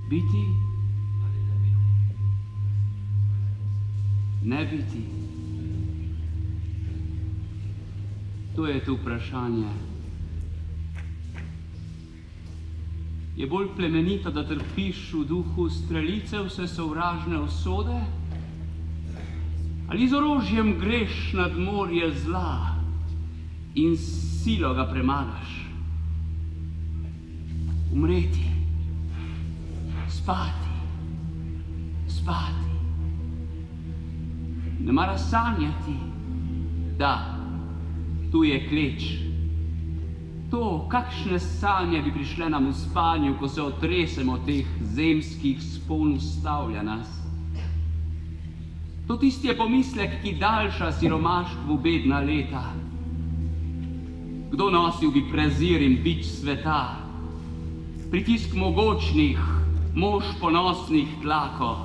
Biti? Ne biti? To je tu vprašanje. Je bolj plemenito, da trpiš v duhu strelice vse sovražne usode? Ali z orožjem greš nad morje zla in s silo ga premagaš? Umreti, spati, spati. Ne mara sanjati, da, tu je kleč. To, kakšne sanje bi prišle nam v spanju, ko se otresemo teh zemskih spon ustavlja nas. To tisti je pomislek, ki daljša siromaštvu bedna leta. Kdo nosil bi prezir in bič sveta? Pritisk mogočnih, mož ponosnih tlako,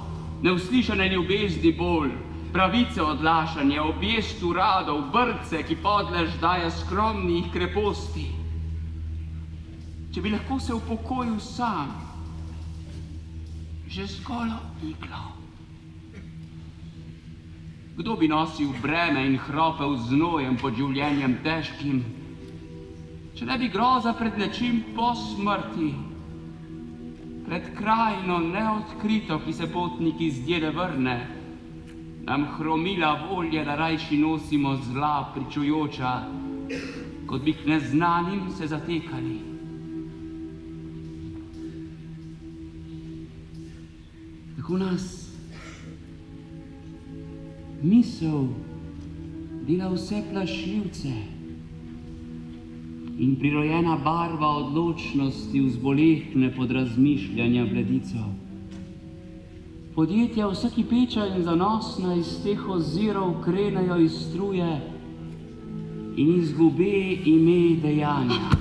neuslišane ljubezni bolj, pravice odlašanje, objest uradov, brce, ki podlež daje skromnih kreposti. Če bi lahko se upokojil sam, že z golo iglo. Kdo bi nosil breme in hropel znojem pod življenjem težkim, če ne bi groza pred nečim po smrti, pred krajino neodkrito, ki se potniki zdjede vrne, nam hromila volje, da rajši nosimo zla pričujoča, kot bi k neznanim se zatekali. Tako nas misel dela vse plašljivce in prirojena barva odločnosti vzbolehne pod razmišljanja bledico. Podjetja vsa kipeča in zanosna iz teh ozirov krenejo iz struje in izgube ime dejanja.